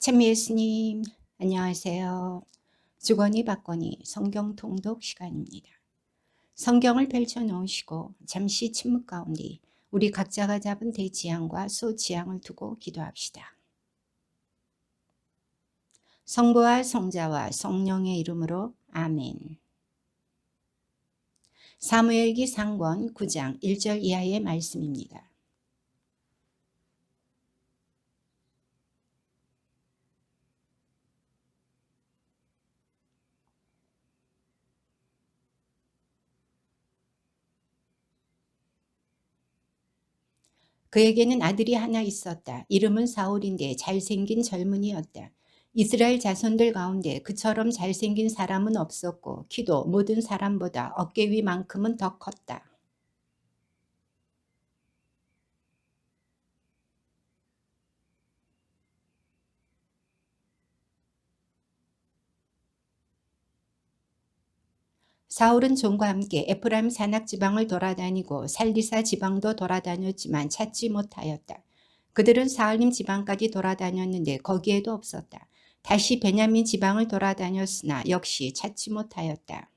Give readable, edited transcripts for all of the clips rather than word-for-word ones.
참 예수님, 안녕하세요. 주거니 받거니 성경 통독 시간입니다. 성경을 펼쳐놓으시고 잠시 침묵 가운데 우리 각자가 잡은 대지향과 소지향을 두고 기도합시다. 성부와 성자와 성령의 이름으로 아멘. 사무엘기 상권 9장 1절 이하의 말씀입니다. 그에게는 아들이 하나 있었다. 이름은 사울인데 잘생긴 젊은이였다. 이스라엘 자손들 가운데 그처럼 잘생긴 사람은 없었고 키도 모든 사람보다 어깨 위만큼은 더 컸다. 사울은 종과 함께 에프라임 산악 지방을 돌아다니고 살리사 지방도 돌아다녔지만 찾지 못하였다. 그들은 사알림 지방까지 돌아다녔는데 거기에도 없었다. 다시 베냐민 지방을 돌아다녔으나 역시 찾지 못하였다.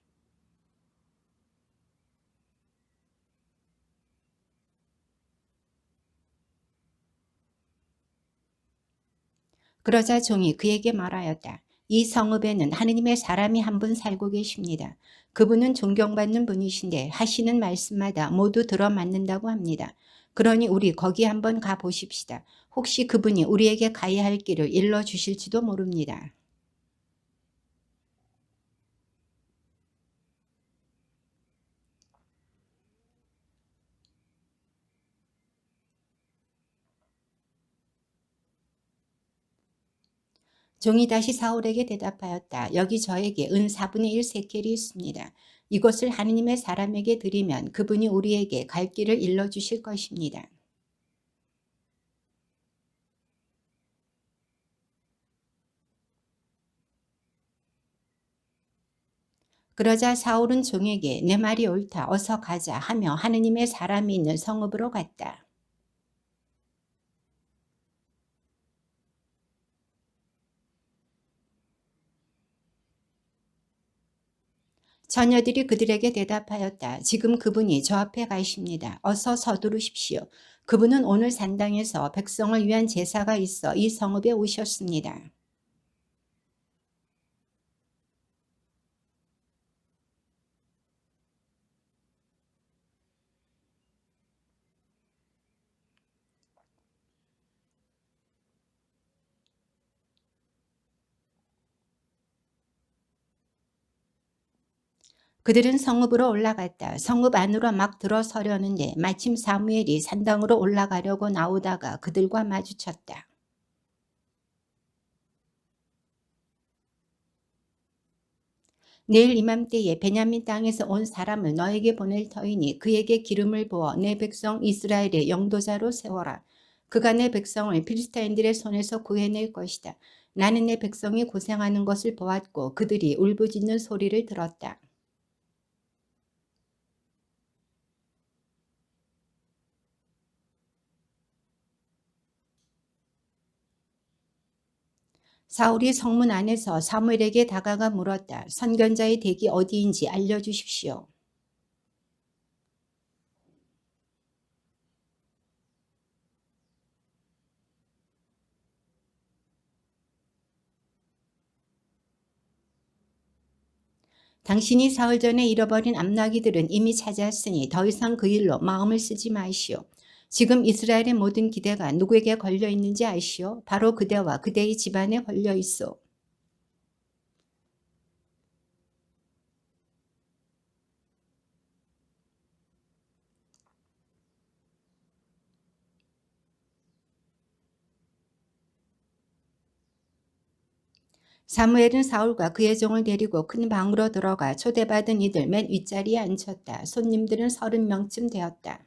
그러자 종이 그에게 말하였다. 이 성읍에는 하느님의 사람이 한 분 살고 계십니다. 그분은 존경받는 분이신데 하시는 말씀마다 모두 들어맞는다고 합니다. 그러니 우리 거기 한번 가보십시다. 혹시 그분이 우리에게 가야 할 길을 일러주실지도 모릅니다. 종이 다시 사울에게 대답하였다. 여기 저에게 은 4분의 1 세켈이 있습니다. 이것을 하느님의 사람에게 드리면 그분이 우리에게 갈 길을 일러주실 것입니다. 그러자 사울은 종에게 내 말이 옳다 어서 가자 하며 하느님의 사람이 있는 성읍으로 갔다. 처녀들이 그들에게 대답하였다. 지금 그분이 저 앞에 가십니다. 어서 서두르십시오. 그분은 오늘 산당에서 백성을 위한 제사가 있어 이 성읍에 오셨습니다. 그들은 성읍으로 올라갔다. 성읍 안으로 막 들어서려는데 마침 사무엘이 산당으로 올라가려고 나오다가 그들과 마주쳤다. 내일 이맘때에 베냐민 땅에서 온 사람을 너에게 보낼 터이니 그에게 기름을 부어 내 백성 이스라엘의 영도자로 세워라. 그가 내 백성을 필리스타인들의 손에서 구해낼 것이다. 나는 내 백성이 고생하는 것을 보았고 그들이 울부짖는 소리를 들었다. 사울이 성문 안에서 사무엘에게 다가가 물었다. 선견자의 댁이 어디인지 알려주십시오. 당신이 사흘 전에 잃어버린 암나귀들은 이미 찾았으니 더 이상 그 일로 마음을 쓰지 마시오. 지금 이스라엘의 모든 기대가 누구에게 걸려 있는지 아시오? 바로 그대와 그대의 집안에 걸려 있어. 사무엘은 사울과 그의 종을 데리고 큰 방으로 들어가 초대받은 이들 맨 윗자리에 앉혔다. 손님들은 30명쯤 되었다.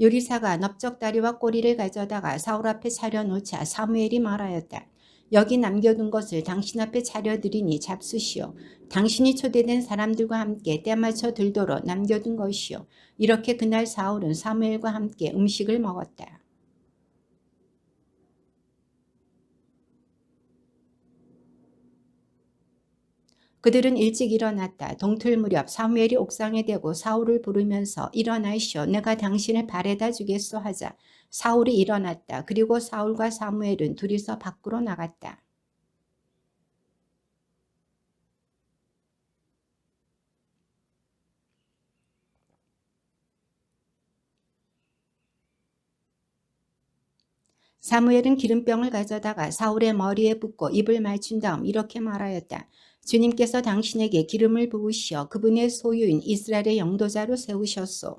요리사가 넓적다리와 꼬리를 가져다가 사울 앞에 차려놓자 사무엘이 말하였다. 여기 남겨둔 것을 당신 앞에 차려드리니 잡수시오. 당신이 초대된 사람들과 함께 때맞춰 들도록 남겨둔 것이요. 이렇게 그날 사울은 사무엘과 함께 음식을 먹었다. 그들은 일찍 일어났다. 동틀 무렵 사무엘이 옥상에 대고 사울을 부르면서 일어나시오. 내가 당신을 발에다 주겠소 하자. 사울이 일어났다. 그리고 사울과 사무엘은 둘이서 밖으로 나갔다. 사무엘은 기름병을 가져다가 사울의 머리에 붓고 입을 맞춘 다음 이렇게 말하였다. 주님께서 당신에게 기름을 부으시어 그분의 소유인 이스라엘의 영도자로 세우셨소.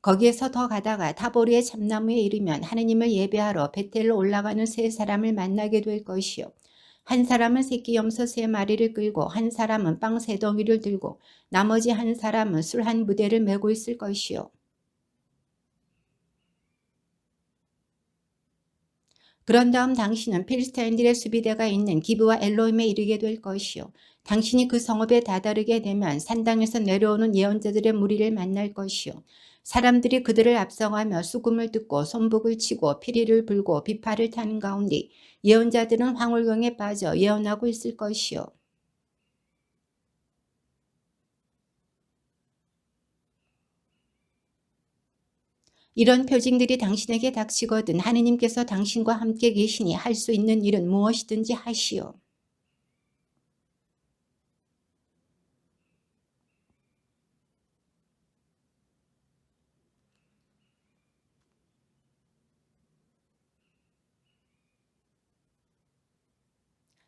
거기에서 더 가다가 타보르의 참나무에 이르면 하느님을 예배하러 베텔로 올라가는 세 사람을 만나게 될 것이요. 한 사람은 새끼 염소 세 마리를 끌고 한 사람은 빵 세 덩이를 들고 나머지 한 사람은 술 한 부대를 메고 있을 것이요. 그런 다음 당신은 필스타인들의 수비대가 있는 기브와 엘로임에 이르게 될 것이요. 당신이 그 성읍에 다다르게 되면 산당에서 내려오는 예언자들의 무리를 만날 것이요. 사람들이 그들을 앞서가며 수금을 듣고 손북을 치고 피리를 불고 비파를 타는 가운데 예언자들은 황홀경에 빠져 예언하고 있을 것이요. 이런 표징들이 당신에게 닥치거든 하느님께서 당신과 함께 계시니 할 수 있는 일은 무엇이든지 하시오.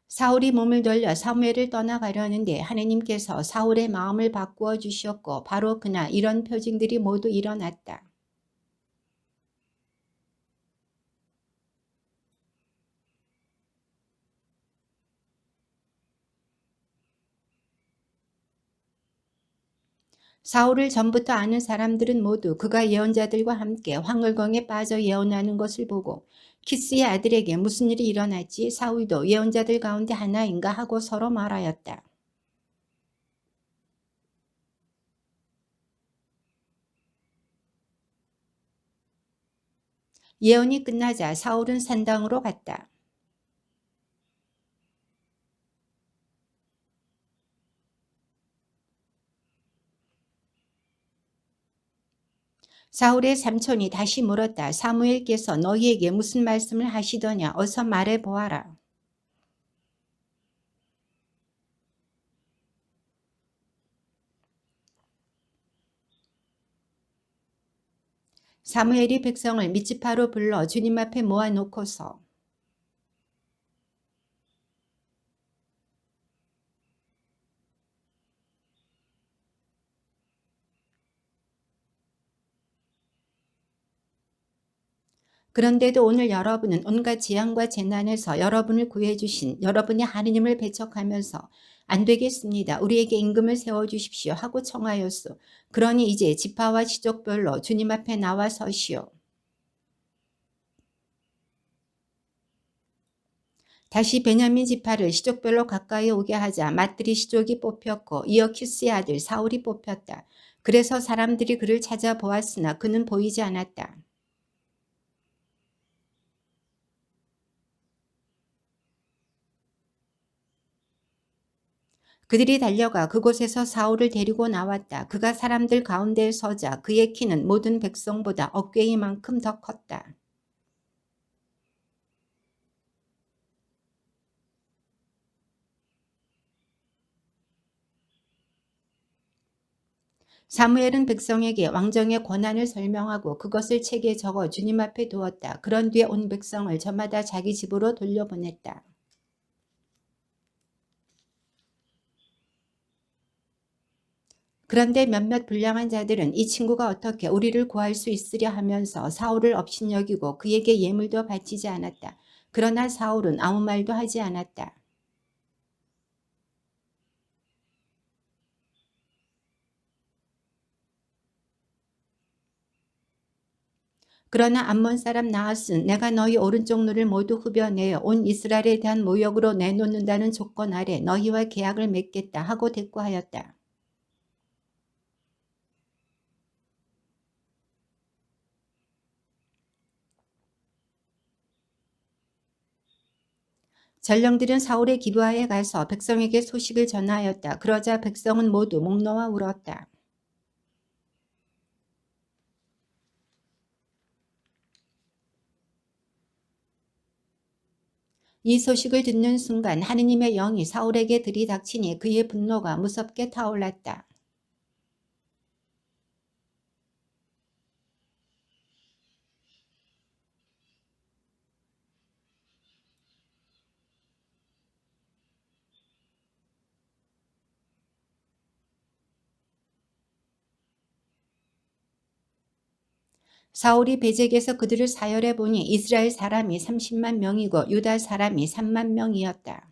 사울이 몸을 돌려 사무엘을 떠나가려는데 하느님께서 사울의 마음을 바꾸어 주셨고 바로 그날 이런 표징들이 모두 일어났다. 사울을 전부터 아는 사람들은 모두 그가 예언자들과 함께 황홀경에 빠져 예언하는 것을 보고 키스의 아들에게 무슨 일이 일어났지? 사울도 예언자들 가운데 하나인가 하고 서로 말하였다. 예언이 끝나자 사울은 산당으로 갔다. 사울의 삼촌이 다시 물었다. 사무엘께서 너희에게 무슨 말씀을 하시더냐? 어서 말해 보아라. 사무엘이 백성을 미츠파로 불러 주님 앞에 모아놓고서 그런데도 오늘 여러분은 온갖 재앙과 재난에서 여러분을 구해주신 여러분의 하느님을 배척하면서 안 되겠습니다. 우리에게 임금을 세워주십시오 하고 청하였소. 그러니 이제 지파와 시족별로 주님 앞에 나와 서시오. 다시 베냐민 지파를 시족별로 가까이 오게 하자 맏들이 시족이 뽑혔고 이어 키스의 아들 사울이 뽑혔다. 그래서 사람들이 그를 찾아보았으나 그는 보이지 않았다. 그들이 달려가 그곳에서 사울을 데리고 나왔다. 그가 사람들 가운데에 서자 그의 키는 모든 백성보다 어깨이만큼 더 컸다. 사무엘은 백성에게 왕정의 권한을 설명하고 그것을 책에 적어 주님 앞에 두었다. 그런 뒤에 온 백성을 저마다 자기 집으로 돌려보냈다. 그런데 몇몇 불량한 자들은 이 친구가 어떻게 우리를 구할 수 있으려 하면서 사울을 업신여기고 그에게 예물도 바치지 않았다. 그러나 사울은 아무 말도 하지 않았다. 그러나 암몬 사람 나핫은 내가 너희 오른쪽 눈을 모두 흡여내어 온 이스라엘에 대한 모욕으로 내놓는다는 조건 아래 너희와 계약을 맺겠다 하고 대꾸하였다. 전령들은 사울의 기브아에 가서 백성에게 소식을 전하였다. 그러자 백성은 모두 목 놓아 울었다. 이 소식을 듣는 순간 하느님의 영이 사울에게 들이닥치니 그의 분노가 무섭게 타올랐다. 사울이 베잭에서 그들을 사열해 보니 이스라엘 사람이 30만 명이고 유다 사람이 3만 명이었다.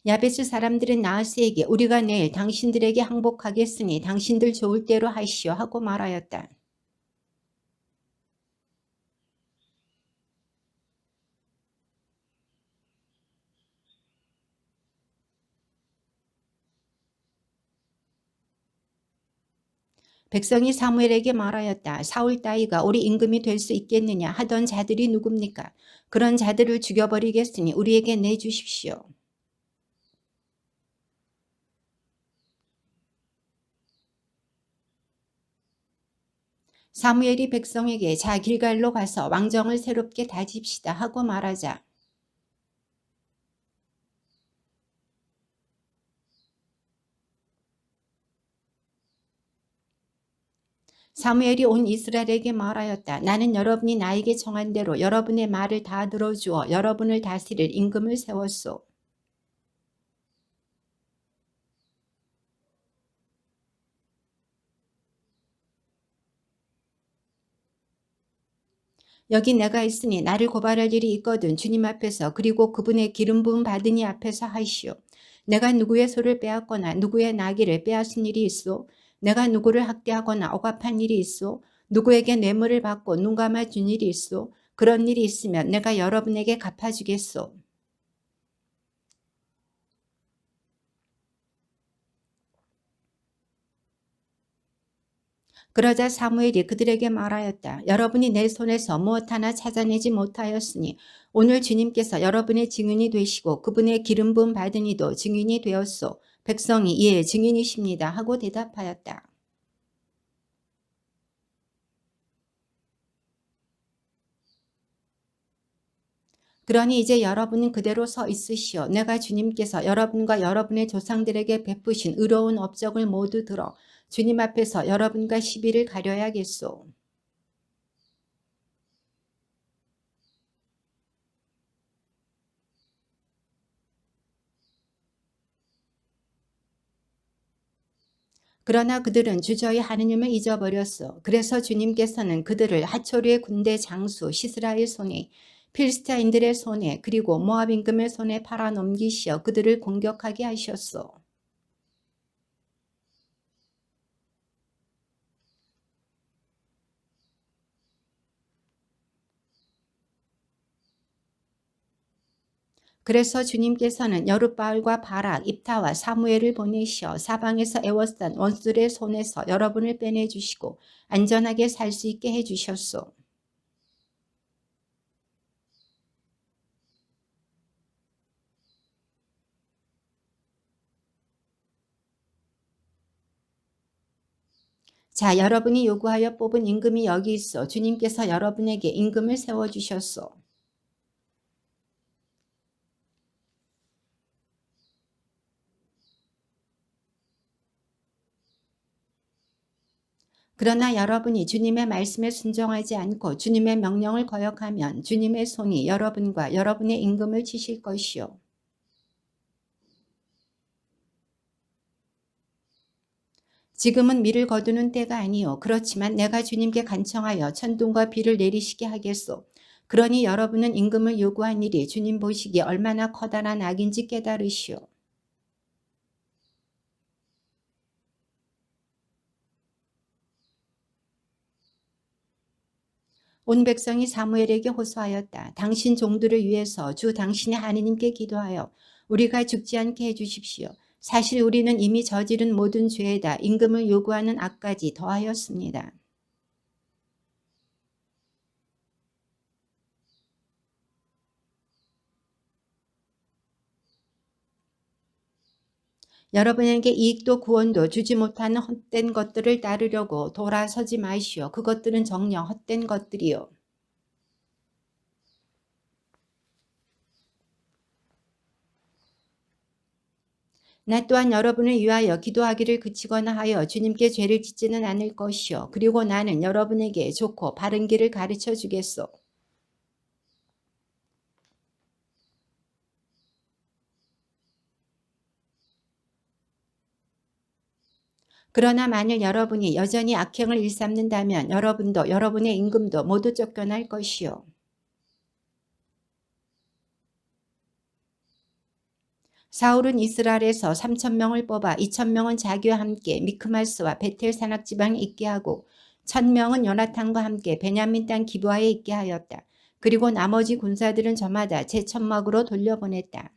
야베스 사람들은 나하스에게 우리가 내일 당신들에게 항복하겠으니 당신들 좋을 대로 하시오 하고 말하였다. 백성이 사무엘에게 말하였다. 사울 따위가 우리 임금이 될 수 있겠느냐 하던 자들이 누굽니까? 그런 자들을 죽여버리겠으니 우리에게 내주십시오. 사무엘이 백성에게 자 길갈로 가서 왕정을 새롭게 다집시다 하고 말하자 사무엘이 온 이스라엘에게 말하였다. 나는 여러분이 나에게 정한 대로 여러분의 말을 다 들어주어 여러분을 다스릴 임금을 세웠소. 여기 내가 있으니 나를 고발할 일이 있거든 주님 앞에서 그리고 그분의 기름 부음 받은 이 앞에서 하시오. 내가 누구의 소를 빼앗거나 누구의 나귀를 빼앗은 일이 있소? 내가 누구를 학대하거나 억압한 일이 있소? 누구에게 뇌물을 받고 눈 감아 준 일이 있소? 그런 일이 있으면 내가 여러분에게 갚아주겠소. 그러자 사무엘이 그들에게 말하였다. 여러분이 내 손에서 무엇 하나 찾아내지 못하였으니 오늘 주님께서 여러분의 증인이 되시고 그분의 기름 부음 받은 이도 증인이 되었소. 백성이 예 증인이십니다 하고 대답하였다. 그러니 이제 여러분은 그대로 서 있으시오. 내가 주님께서 여러분과 여러분의 조상들에게 베푸신 의로운 업적을 모두 들어 주님 앞에서 여러분과 시비를 가려야겠소. 그러나 그들은 주저히 하느님을 잊어버렸어. 그래서 주님께서는 그들을 하초르의 군대 장수 시스라의 손에 필스타인들의 손에 그리고 모압 임금의 손에 팔아넘기시어 그들을 공격하게 하셨어. 그래서 주님께서는 여룻바알과 바락, 입타와 사무엘을 보내시어 사방에서 애워싼 원수들의 손에서 여러분을 빼내주시고 안전하게 살 수 있게 해주셨소. 자, 여러분이 요구하여 뽑은 임금이 여기 있어. 주님께서 여러분에게 임금을 세워주셨소. 그러나 여러분이 주님의 말씀에 순종하지 않고 주님의 명령을 거역하면 주님의 손이 여러분과 여러분의 임금을 치실 것이요. 지금은 미를 거두는 때가 아니요. 그렇지만 내가 주님께 간청하여 천둥과 비를 내리시게 하겠소. 그러니 여러분은 임금을 요구한 일이 주님 보시기에 얼마나 커다란 악인지 깨달으시오. 온 백성이 사무엘에게 호소하였다. 당신 종들을 위해서 주 당신의 하느님께 기도하여 우리가 죽지 않게 해주십시오. 사실 우리는 이미 저지른 모든 죄에다 임금을 요구하는 악까지 더하였습니다. 여러분에게 이익도 구원도 주지 못하는 헛된 것들을 따르려고 돌아서지 마시오. 그것들은 정녕 헛된 것들이요. 나 또한 여러분을 위하여 기도하기를 그치거나 하여 주님께 죄를 짓지는 않을 것이요. 그리고 나는 여러분에게 좋고 바른 길을 가르쳐 주겠소. 그러나 만일 여러분이 여전히 악행을 일삼는다면 여러분도 여러분의 임금도 모두 쫓겨날 것이요. 사울은 이스라엘에서 3,000명을 뽑아 2,000명은 자기와 함께 미크마스와 베텔 산악 지방에 있게 하고 1,000명은 요나탄과 함께 베냐민 땅 기브아에 있게 하였다. 그리고 나머지 군사들은 저마다 제 천막으로 돌려보냈다.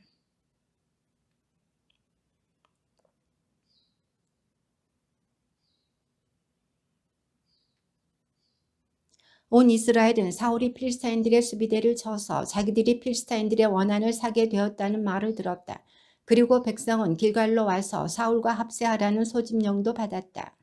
온 이스라엘은 사울이 필스타인들의 수비대를 쳐서 자기들이 필스타인들의 원한을 사게 되었다는 말을 들었다. 그리고 백성은 길갈로 와서 사울과 합세하라는 소집령도 받았다.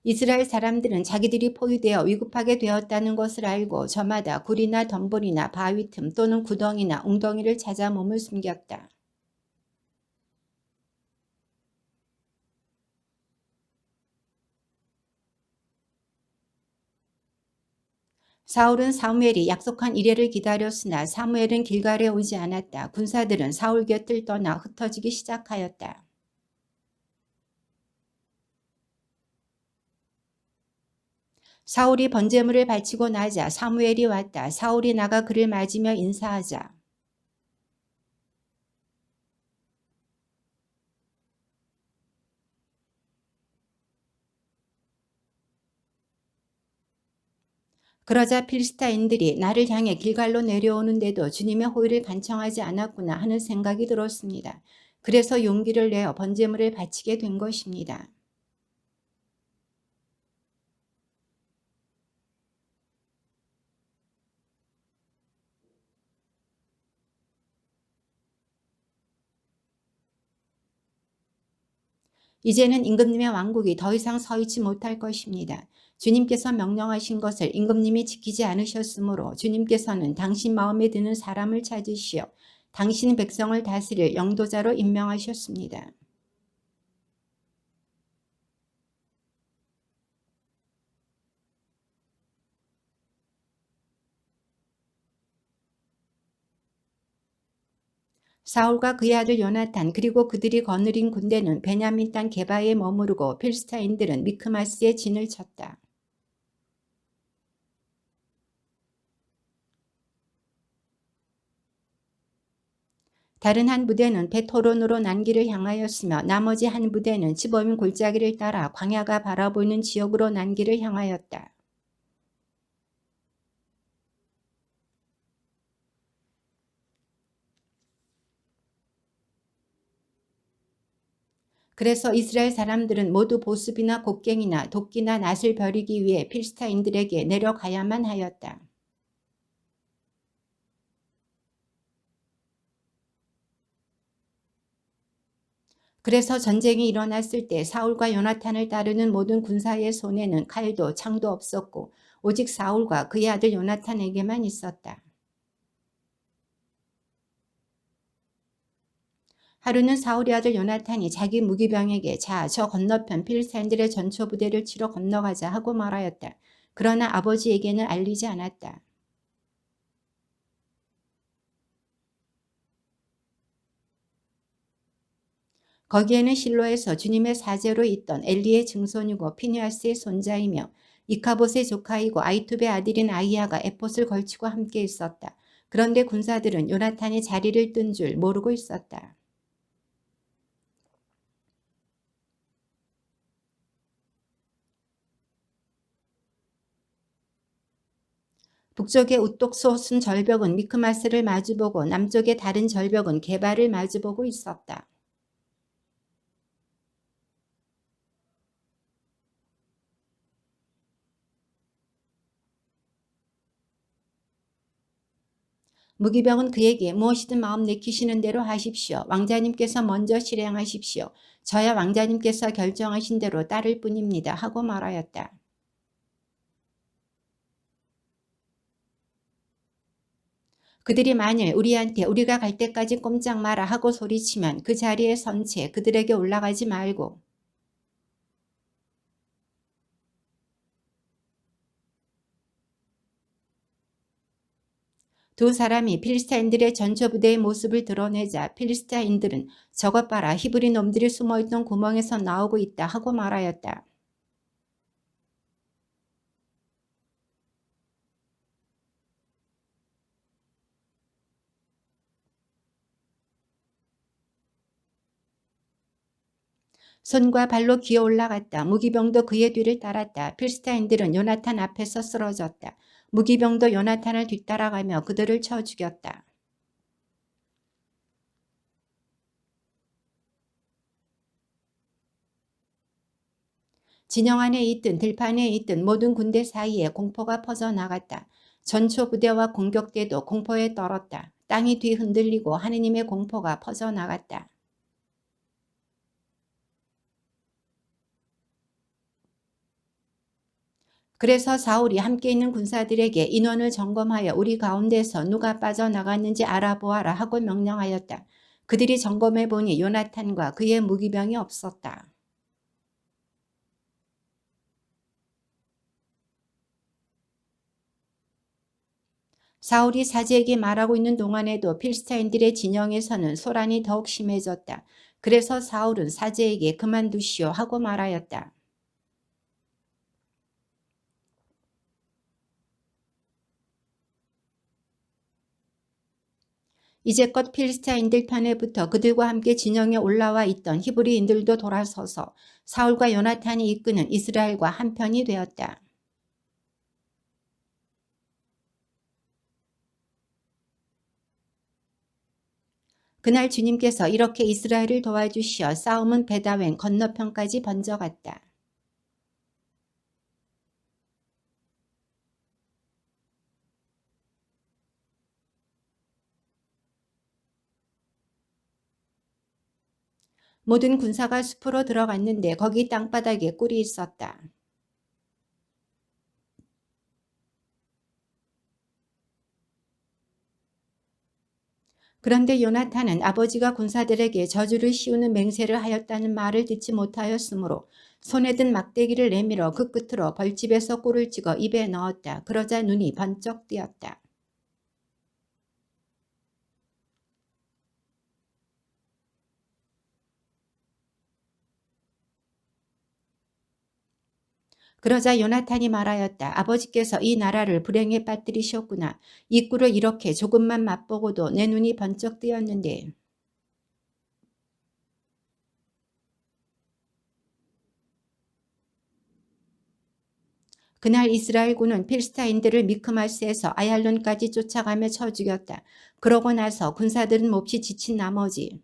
이스라엘 사람들은 자기들이 포위되어 위급하게 되었다는 것을 알고 저마다 굴이나 덤불이나 바위 틈 또는 구덩이나 웅덩이를 찾아 몸을 숨겼다. 사울은 사무엘이 약속한 이래를 기다렸으나 사무엘은 길갈에 오지 않았다. 군사들은 사울 곁을 떠나 흩어지기 시작하였다. 사울이 번제물을 바치고 나자 사무엘이 왔다. 사울이 나가 그를 맞으며 인사하자. 그러자 필스타인들이 나를 향해 길갈로 내려오는데도 주님의 호의를 간청하지 않았구나 하는 생각이 들었습니다. 그래서 용기를 내어 번제물을 바치게 된 것입니다. 이제는 임금님의 왕국이 더 이상 서 있지 못할 것입니다. 주님께서 명령하신 것을 임금님이 지키지 않으셨으므로 주님께서는 당신 마음에 드는 사람을 찾으시어 당신 백성을 다스릴 영도자로 임명하셨습니다. 사울과 그의 아들 요나탄 그리고 그들이 거느린 군대는 베냐민 땅 게바에 머무르고 필스타인들은 미크마스에 진을 쳤다. 다른 한 부대는 베토론으로 난기를 향하였으며 나머지 한 부대는 지범인 골짜기를 따라 광야가 바라보이는 지역으로 난기를 향하였다. 그래서 이스라엘 사람들은 모두 보습이나 곡괭이나 도끼나 낫을 벼리기 위해 필스타인들에게 내려가야만 하였다. 그래서 전쟁이 일어났을 때 사울과 요나탄을 따르는 모든 군사의 손에는 칼도 창도 없었고 오직 사울과 그의 아들 요나탄에게만 있었다. 하루는 사울의 아들 요나탄이 자기 무기병에게 자, 저 건너편 필리스타인들의 전초 부대를 치러 건너가자 하고 말하였다. 그러나 아버지에게는 알리지 않았다. 거기에는 실로에서 주님의 사제로 있던 엘리의 증손이고 피니하스의 손자이며 이카봇의 조카이고 아이투베 아들인 아이야가 에봇을 걸치고 함께 있었다. 그런데 군사들은 요나탄이 자리를 뜬 줄 모르고 있었다. 북쪽의 우독 솟은 절벽은 미크마스를 마주보고 남쪽의 다른 절벽은 게발을 마주보고 있었다. 무기병은 그에게 무엇이든 마음 내키시는 대로 하십시오. 왕자님께서 먼저 실행하십시오. 저야 왕자님께서 결정하신 대로 따를 뿐입니다. 하고 말하였다. 그들이 만일 우리한테 우리가 갈 때까지 꼼짝 마라 하고 소리치면 그 자리에 선 채 그들에게 올라가지 말고 두 사람이 필리스타인들의 전초부대의 모습을 드러내자 필리스타인들은 저것 봐라 히브리 놈들이 숨어있던 구멍에서 나오고 있다 하고 말하였다. 손과 발로 기어 올라갔다. 무기병도 그의 뒤를 따랐다. 필스타인들은 요나탄 앞에서 쓰러졌다. 무기병도 요나탄을 뒤따라가며 그들을 쳐 죽였다. 진영 안에 있든 들판에 있든 모든 군대 사이에 공포가 퍼져나갔다. 전초 부대와 공격대도 공포에 떨었다. 땅이 뒤흔들리고 하느님의 공포가 퍼져나갔다. 그래서 사울이 함께 있는 군사들에게 인원을 점검하여 우리 가운데서 누가 빠져나갔는지 알아보아라 하고 명령하였다. 그들이 점검해 보니 요나탄과 그의 무기병이 없었다. 사울이 사제에게 말하고 있는 동안에도 필스타인들의 진영에서는 소란이 더욱 심해졌다. 그래서 사울은 사제에게 그만두시오 하고 말하였다. 이제껏 필스타인들 편에 붙어 그들과 함께 진영에 올라와 있던 히브리인들도 돌아서서 사울과 요나탄이 이끄는 이스라엘과 한편이 되었다. 그날 주님께서 이렇게 이스라엘을 도와주시어 싸움은 베다웬 건너편까지 번져갔다. 모든 군사가 숲으로 들어갔는데 거기 땅바닥에 꿀이 있었다. 그런데 요나탄은 아버지가 군사들에게 저주를 씌우는 맹세를 하였다는 말을 듣지 못하였으므로 손에 든 막대기를 내밀어 그 끝으로 벌집에서 꿀을 찍어 입에 넣었다. 그러자 눈이 번쩍 뜨였다. 그러자 요나탄이 말하였다. 아버지께서 이 나라를 불행에 빠뜨리셨구나. 이 꿀을 이렇게 조금만 맛보고도 내 눈이 번쩍 뜨였는데. 그날 이스라엘군은 필스타인들을 미크마스에서 아얄론까지 쫓아가며 쳐 죽였다. 그러고 나서 군사들은 몹시 지친 나머지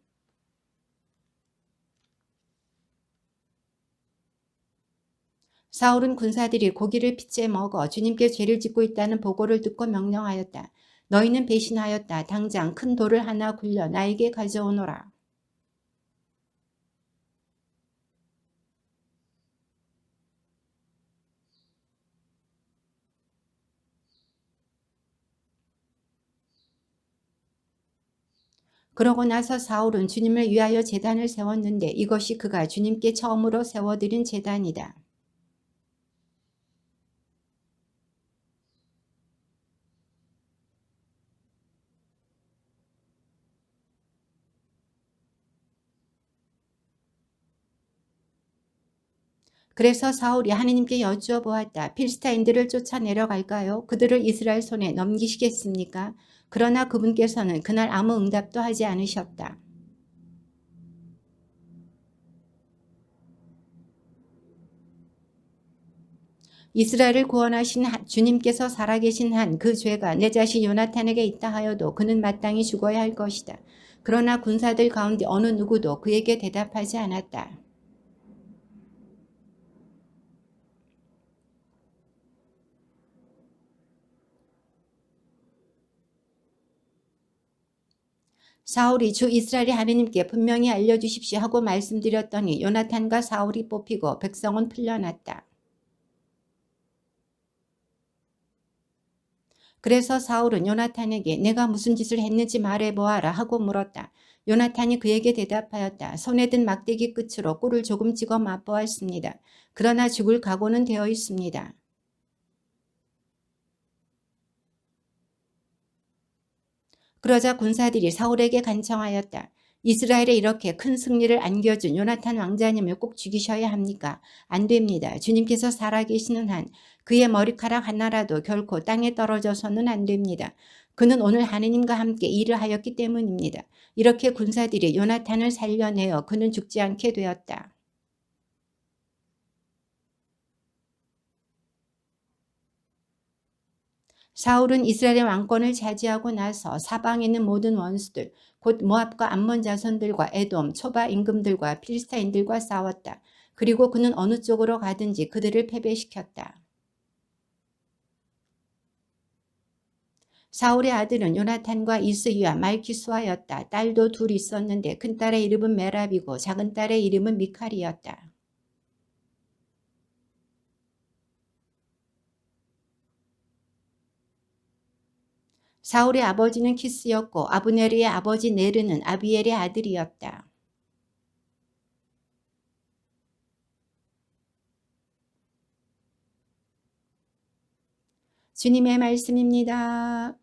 사울은 군사들이 고기를 핏째 먹어 주님께 죄를 짓고 있다는 보고를 듣고 명령하였다. 너희는 배신하였다. 당장 큰 돌을 하나 굴려 나에게 가져오너라. 그러고 나서 사울은 주님을 위하여 제단을 세웠는데 이것이 그가 주님께 처음으로 세워드린 제단이다. 그래서 사울이 하느님께 여쭈어 보았다. 필스타인들을 쫓아 내려갈까요? 그들을 이스라엘 손에 넘기시겠습니까? 그러나 그분께서는 그날 아무 응답도 하지 않으셨다. 이스라엘을 구원하신 주님께서 살아계신 한 그 죄가 내 자식 요나탄에게 있다 하여도 그는 마땅히 죽어야 할 것이다. 그러나 군사들 가운데 어느 누구도 그에게 대답하지 않았다. 사울이 주 이스라엘의 하느님께 분명히 알려주십시오 하고 말씀드렸더니 요나탄과 사울이 뽑히고 백성은 풀려났다. 그래서 사울은 요나탄에게 내가 무슨 짓을 했는지 말해보아라 하고 물었다. 요나탄이 그에게 대답하였다. 손에 든 막대기 끝으로 꿀을 조금 찍어 맛보았습니다. 그러나 죽을 각오는 되어 있습니다. 그러자 군사들이 사울에게 간청하였다. 이스라엘에 이렇게 큰 승리를 안겨준 요나탄 왕자님을 꼭 죽이셔야 합니까? 안 됩니다. 주님께서 살아계시는 한 그의 머리카락 하나라도 결코 땅에 떨어져서는 안 됩니다. 그는 오늘 하느님과 함께 일을 하였기 때문입니다. 이렇게 군사들이 요나탄을 살려내어 그는 죽지 않게 되었다. 사울은 이스라엘의 왕권을 차지하고 나서 사방에 있는 모든 원수들, 곧 모압과 암몬 자손들과 에돔, 초바 임금들과 필스타인들과 싸웠다. 그리고 그는 어느 쪽으로 가든지 그들을 패배시켰다. 사울의 아들은 요나탄과 이스위와 말키수아였다. 딸도 둘 있었는데 큰딸의 이름은 메랍이고 작은딸의 이름은 미칼이었다. 사울의 아버지는 키스였고 아브네르의 아버지 네르는 아비엘의 아들이었다. 주님의 말씀입니다.